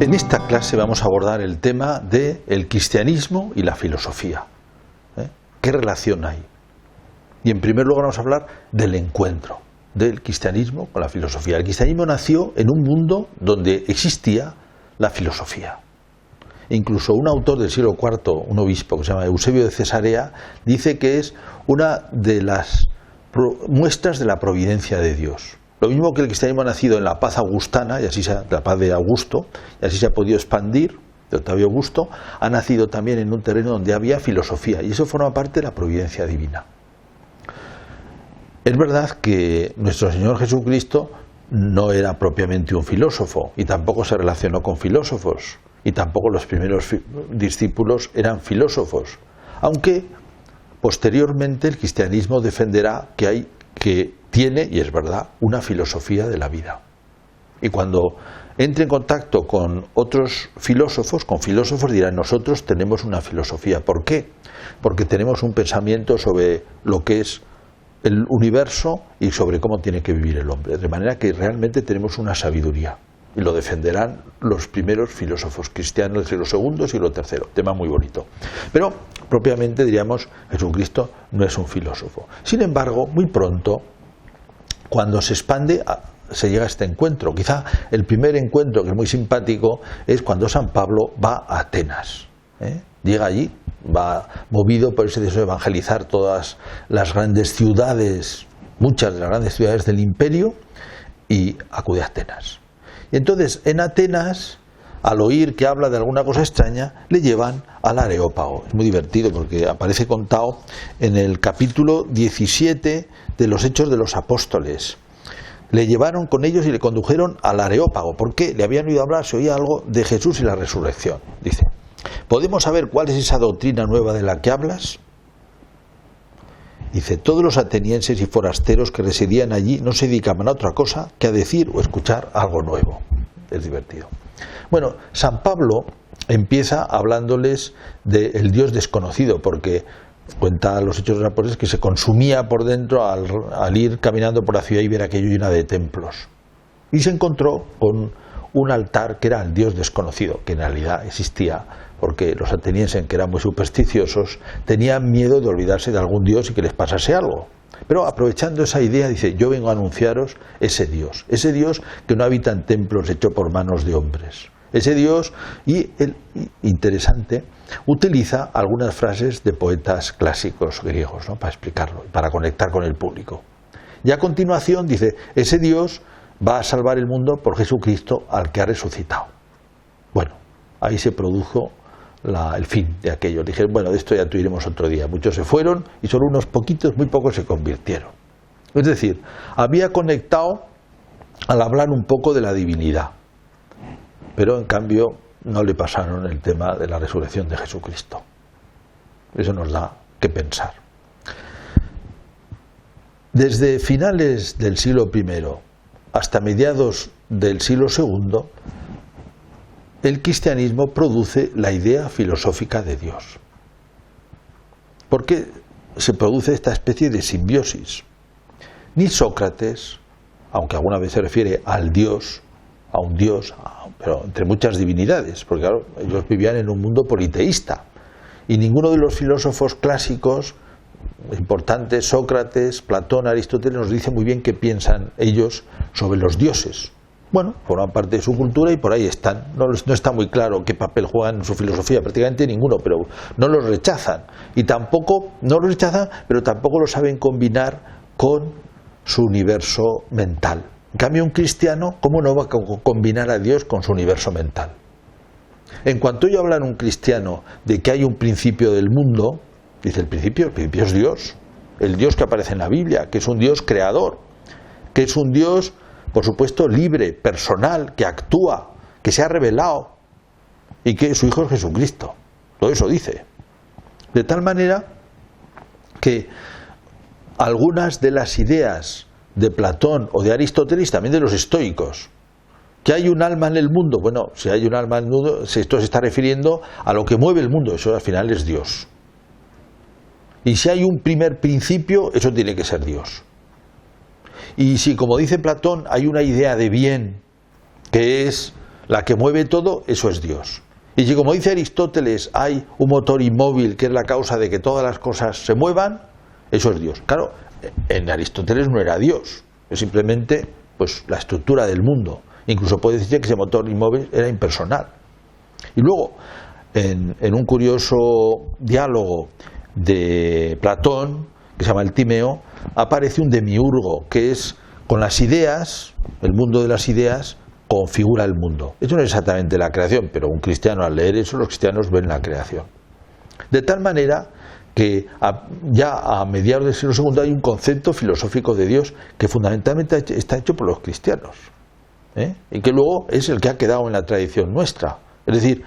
En esta clase vamos a abordar el tema del cristianismo y la filosofía. ¿Qué relación hay? Y en primer lugar vamos a hablar del encuentro del cristianismo con la filosofía. El cristianismo nació en un mundo donde existía la filosofía. Incluso un autor del siglo IV, un obispo que se llama Eusebio de Cesarea, dice que es una de las muestras de la providencia de Dios. Lo mismo que el cristianismo ha nacido en la paz augustana, la paz de Augusto, y así se ha podido expandir, de Octavio Augusto, ha nacido también en un terreno donde había filosofía, y eso forma parte de la providencia divina. Es verdad que nuestro Señor Jesucristo no era propiamente un filósofo, y tampoco se relacionó con filósofos, y tampoco los primeros discípulos eran filósofos, aunque posteriormente el cristianismo defenderá que tiene, y es verdad, una filosofía de la vida. Y cuando entre en contacto con otros filósofos, dirán: nosotros tenemos una filosofía. ¿Por qué? Porque tenemos un pensamiento sobre lo que es el universo y sobre cómo tiene que vivir el hombre. De manera que realmente tenemos una sabiduría. Y lo defenderán los primeros filósofos cristianos del siglo II, siglo III. Tema muy bonito. Pero propiamente diríamos, Jesucristo no es un filósofo. Sin embargo, muy pronto, cuando se expande, se llega a este encuentro. Quizá el primer encuentro, que es muy simpático, es cuando San Pablo va a Atenas. Llega allí, va movido por ese deseo de evangelizar todas las grandes ciudades, muchas de las grandes ciudades del imperio, y acude a Atenas. Y entonces en Atenas, al oír que habla de alguna cosa extraña, le llevan al Areópago. Es muy divertido porque aparece contado en el capítulo 17 de los Hechos de los Apóstoles. Le llevaron con ellos y le condujeron al Areópago, porque le habían oído hablar, se oía algo de Jesús y la resurrección. Dice: ¿podemos saber cuál es esa doctrina nueva de la que hablas? Dice: todos los atenienses y forasteros que residían allí no se dedicaban a otra cosa que a decir o escuchar algo nuevo. Es divertido. Bueno, San Pablo empieza hablándoles del Dios desconocido, porque cuenta los Hechos de los Apóstoles que se consumía por dentro al ir caminando por la ciudad y ver aquello llena de templos. Y se encontró con un altar que era el Dios desconocido, que en realidad existía, porque los atenienses, que eran muy supersticiosos, tenían miedo de olvidarse de algún Dios y que les pasase algo. Pero aprovechando esa idea, dice: yo vengo a anunciaros ese Dios que no habita en templos hechos por manos de hombres. Ese Dios, y él, interesante, utiliza algunas frases de poetas clásicos griegos, ¿no?, para explicarlo, para conectar con el público. Y a continuación dice: ese Dios va a salvar el mundo por Jesucristo, al que ha resucitado. Bueno, ahí se produjo el fin de aquello. Dijeron: bueno, de esto ya tú iremos otro día. Muchos se fueron y solo unos poquitos, muy pocos, se convirtieron. Es decir, había conectado al hablar un poco de la divinidad, pero en cambio no le pasaron el tema de la resurrección de Jesucristo. Eso nos da que pensar. Desde finales del siglo I hasta mediados del siglo II, el cristianismo produce la idea filosófica de Dios. ¿Por qué se produce esta especie de simbiosis? Ni Sócrates, aunque alguna vez se refiere al Dios, a un Dios, pero entre muchas divinidades, porque claro, ellos vivían en un mundo politeísta, y ninguno de los filósofos clásicos importantes, Sócrates, Platón, Aristóteles, nos dice muy bien qué piensan ellos sobre los dioses. Bueno, forman parte de su cultura y por ahí están. No está muy claro qué papel juegan en su filosofía, prácticamente ninguno, pero no los rechazan. Y tampoco, no los rechazan, pero tampoco lo saben combinar con su universo mental. En cambio, un cristiano, ¿cómo no va a combinar a Dios con su universo mental? En cuanto yo hablo en un cristiano de que hay un principio del mundo, dice: el principio es Dios. El Dios que aparece en la Biblia, que es un Dios creador, que es un Dios, por supuesto, libre, personal, que actúa, que se ha revelado, y que su Hijo es Jesucristo. Todo eso dice. De tal manera que algunas de las ideas de Platón o de Aristóteles, también de los estoicos, que hay un alma en el mundo. Bueno, si hay un alma en el mundo, esto se está refiriendo a lo que mueve el mundo, eso al final es Dios. Y si hay un primer principio, eso tiene que ser Dios. Y si, como dice Platón, hay una idea de bien, que es la que mueve todo, eso es Dios. Y si, como dice Aristóteles, hay un motor inmóvil que es la causa de que todas las cosas se muevan, eso es Dios. Claro, en Aristóteles no era Dios, es simplemente pues la estructura del mundo. Incluso puede decirse que ese motor inmóvil era impersonal. Y luego, en un curioso diálogo de Platón, que se llama el Timeo, aparece un demiurgo, que es con las ideas, el mundo de las ideas, configura el mundo. Eso no es exactamente la creación, pero un cristiano al leer eso, los cristianos ven la creación. De tal manera que ya a mediados del siglo II hay un concepto filosófico de Dios que fundamentalmente está hecho por los cristianos, y que luego es el que ha quedado en la tradición nuestra. Es decir,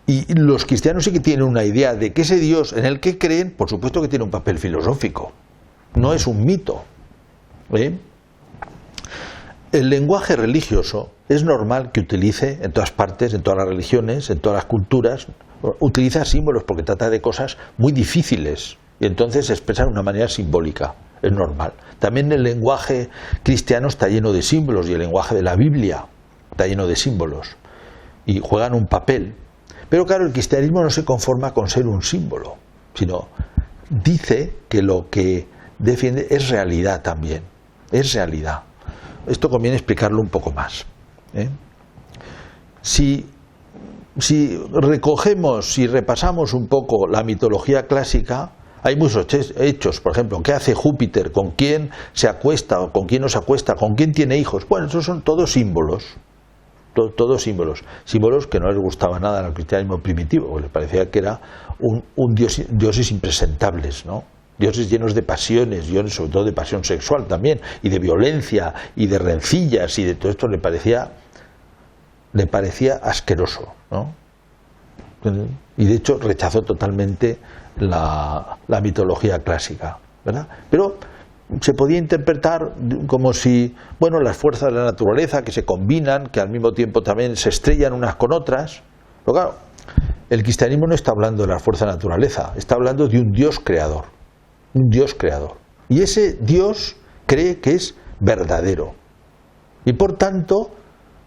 y los cristianos sí que tienen una idea de que ese Dios en el que creen, por supuesto que tiene un papel filosófico, no es un mito. El lenguaje religioso es normal que utilice en todas partes, en todas las religiones, en todas las culturas, utiliza símbolos porque trata de cosas muy difíciles y entonces se expresa de una manera simbólica, es normal. También el lenguaje cristiano está lleno de símbolos y el lenguaje de la Biblia está lleno de símbolos y juegan un papel. Pero claro, el cristianismo no se conforma con ser un símbolo, sino dice que lo que defiende es realidad también, es realidad. Esto conviene explicarlo un poco más. Si recogemos, si repasamos un poco la mitología clásica, hay muchos hechos. Por ejemplo, ¿qué hace Júpiter? ¿Con quién se acuesta? ¿O con quién no se acuesta? ¿Con quién tiene hijos? Bueno, esos son todos símbolos. Todos símbolos. Símbolos que no les gustaba nada al cristianismo primitivo, porque les parecía que era un dioses impresentables, ¿no? Dioses llenos de pasiones, sobre todo de pasión sexual también, y de violencia, y de rencillas, y de todo esto le parecía asqueroso, ¿no? Y de hecho rechazó totalmente la mitología clásica, ¿verdad? Pero se podía interpretar como si, bueno, las fuerzas de la naturaleza que se combinan, que al mismo tiempo también se estrellan unas con otras. Pero claro, el cristianismo no está hablando de la fuerza de la naturaleza, está hablando de un Dios creador. Un Dios creador. Y ese Dios cree que es verdadero. Y por tanto,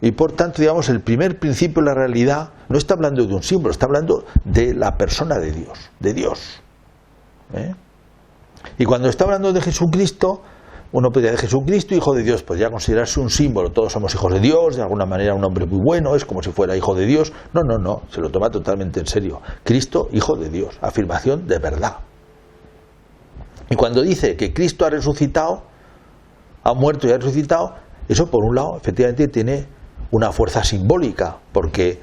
digamos, el primer principio de la realidad no está hablando de un símbolo, está hablando de la persona de Dios, de Dios. Y cuando está hablando de Jesucristo, uno podría decir Jesucristo, hijo de Dios, podría considerarse un símbolo. Todos somos hijos de Dios, de alguna manera un hombre muy bueno, es como si fuera hijo de Dios. No, se lo toma totalmente en serio. Cristo, hijo de Dios, afirmación de verdad. Y cuando dice que Cristo ha resucitado, ha muerto y ha resucitado, eso por un lado efectivamente tiene una fuerza simbólica, porque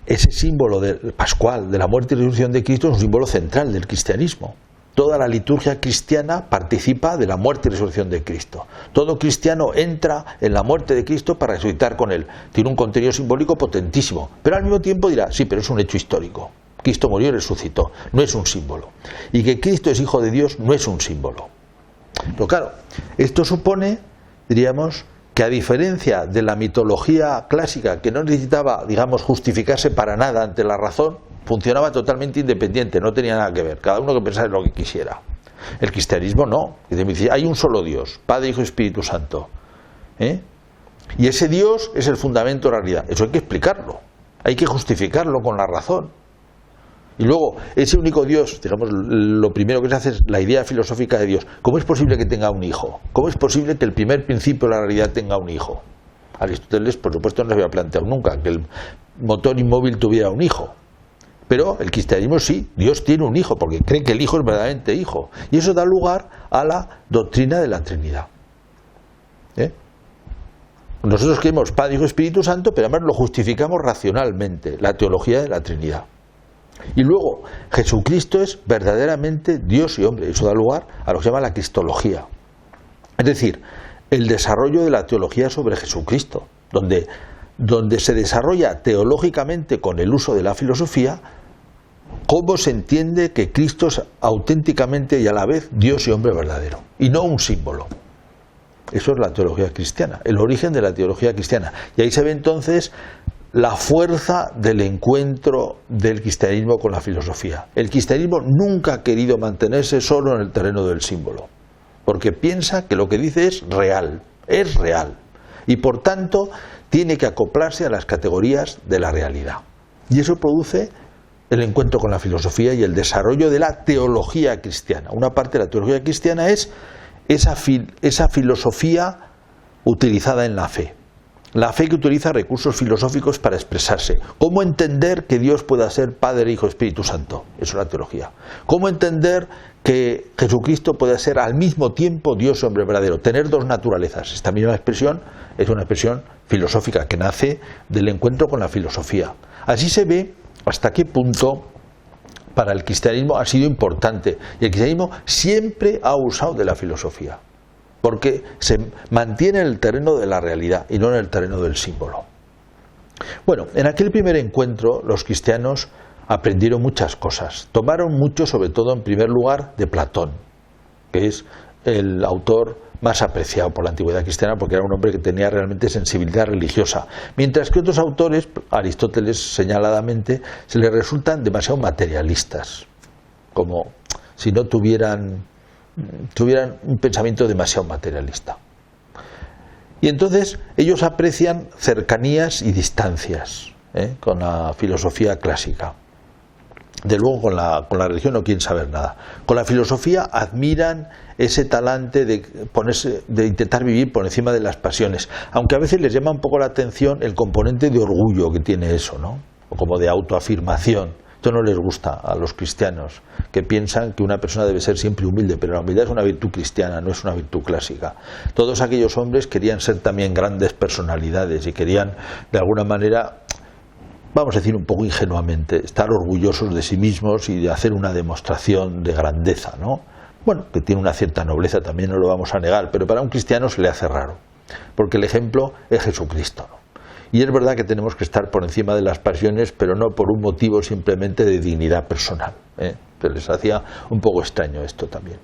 ese símbolo pascual de la muerte y resurrección de Cristo es un símbolo central del cristianismo. Toda la liturgia cristiana participa de la muerte y resurrección de Cristo. Todo cristiano entra en la muerte de Cristo para resucitar con él. Tiene un contenido simbólico potentísimo, pero al mismo tiempo dirá, sí, pero es un hecho histórico. Cristo murió y resucitó, no es un símbolo. Y que Cristo es hijo de Dios no es un símbolo. Pero claro, esto supone, diríamos, que a diferencia de la mitología clásica, que no necesitaba, digamos, justificarse para nada ante la razón, funcionaba totalmente independiente, no tenía nada que ver, cada uno que pensara en lo que quisiera. El cristianismo no, hay un solo Dios, Padre, Hijo y Espíritu Santo. Y ese Dios es el fundamento de la realidad. Eso hay que explicarlo, hay que justificarlo con la razón. Y luego, ese único Dios, digamos, lo primero que se hace es la idea filosófica de Dios. ¿Cómo es posible que tenga un hijo? ¿Cómo es posible que el primer principio de la realidad tenga un hijo? Aristóteles, por supuesto, no se había planteado nunca que el motor inmóvil tuviera un hijo. Pero el cristianismo sí, Dios tiene un hijo, porque cree que el hijo es verdaderamente hijo. Y eso da lugar a la doctrina de la Trinidad. Nosotros creemos Padre, Hijo y Espíritu Santo, pero además lo justificamos racionalmente, la teología de la Trinidad. Y luego, Jesucristo es verdaderamente Dios y hombre. Eso da lugar a lo que se llama la cristología. Es decir, el desarrollo de la teología sobre Jesucristo, donde se desarrolla teológicamente con el uso de la filosofía cómo se entiende que Cristo es auténticamente y a la vez Dios y hombre verdadero, y no un símbolo. Eso es la teología cristiana, el origen de la teología cristiana. Y ahí se ve entonces la fuerza del encuentro del cristianismo con la filosofía. El cristianismo nunca ha querido mantenerse solo en el terreno del símbolo, porque piensa que lo que dice es real, y por tanto tiene que acoplarse a las categorías de la realidad. Y eso produce el encuentro con la filosofía y el desarrollo de la teología cristiana. Una parte de la teología cristiana es esa filosofía utilizada en la fe. La fe que utiliza recursos filosóficos para expresarse. ¿Cómo entender que Dios pueda ser Padre, Hijo, Espíritu Santo? Eso es la teología. ¿Cómo entender que Jesucristo pueda ser al mismo tiempo Dios y hombre verdadero? Tener dos naturalezas. Esta misma expresión es una expresión filosófica que nace del encuentro con la filosofía. Así se ve hasta qué punto para el cristianismo ha sido importante. Y el cristianismo siempre ha usado de la filosofía, porque se mantiene en el terreno de la realidad y no en el terreno del símbolo. Bueno, en aquel primer encuentro los cristianos aprendieron muchas cosas. Tomaron mucho, sobre todo en primer lugar, de Platón, que es el autor más apreciado por la antigüedad cristiana, porque era un hombre que tenía realmente sensibilidad religiosa, mientras que otros autores, Aristóteles señaladamente, se les resultan demasiado materialistas, como si no tuvieran un pensamiento demasiado materialista. Y entonces ellos aprecian cercanías y distancias con la filosofía clásica. De luego con la religión no quieren saber nada. Con la filosofía admiran ese talante de intentar vivir por encima de las pasiones, aunque a veces les llama un poco la atención el componente de orgullo que tiene eso, ¿no? O como de autoafirmación. Esto no les gusta a los cristianos, que piensan que una persona debe ser siempre humilde, pero la humildad es una virtud cristiana, no es una virtud clásica. Todos aquellos hombres querían ser también grandes personalidades y querían, de alguna manera, vamos a decir un poco ingenuamente, estar orgullosos de sí mismos y de hacer una demostración de grandeza, ¿no? Bueno, que tiene una cierta nobleza, también no lo vamos a negar, pero para un cristiano se le hace raro, porque el ejemplo es Jesucristo, ¿no? Y es verdad que tenemos que estar por encima de las pasiones, pero no por un motivo simplemente de dignidad personal, Pero les hacía un poco extraño esto también.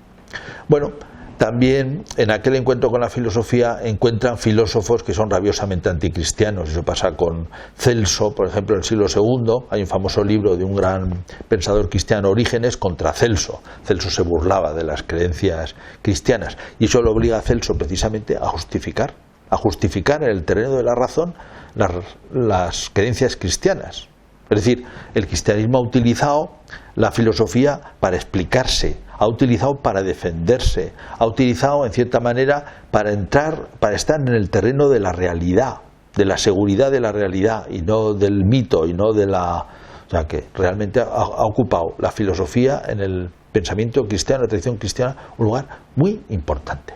Bueno, también en aquel encuentro con la filosofía encuentran filósofos que son rabiosamente anticristianos. Eso pasa con Celso, por ejemplo, en el siglo II. Hay un famoso libro de un gran pensador cristiano, Orígenes, contra Celso. Celso se burlaba de las creencias cristianas y eso lo obliga a Celso precisamente a justificar en el terreno de la razón las creencias cristianas. Es decir, el cristianismo ha utilizado la filosofía para explicarse, ha utilizado para defenderse, ha utilizado en cierta manera para estar en el terreno de la realidad, de la seguridad de la realidad y no del mito y no de la... O sea que realmente ha ocupado la filosofía en el pensamiento cristiano, la tradición cristiana, un lugar muy importante.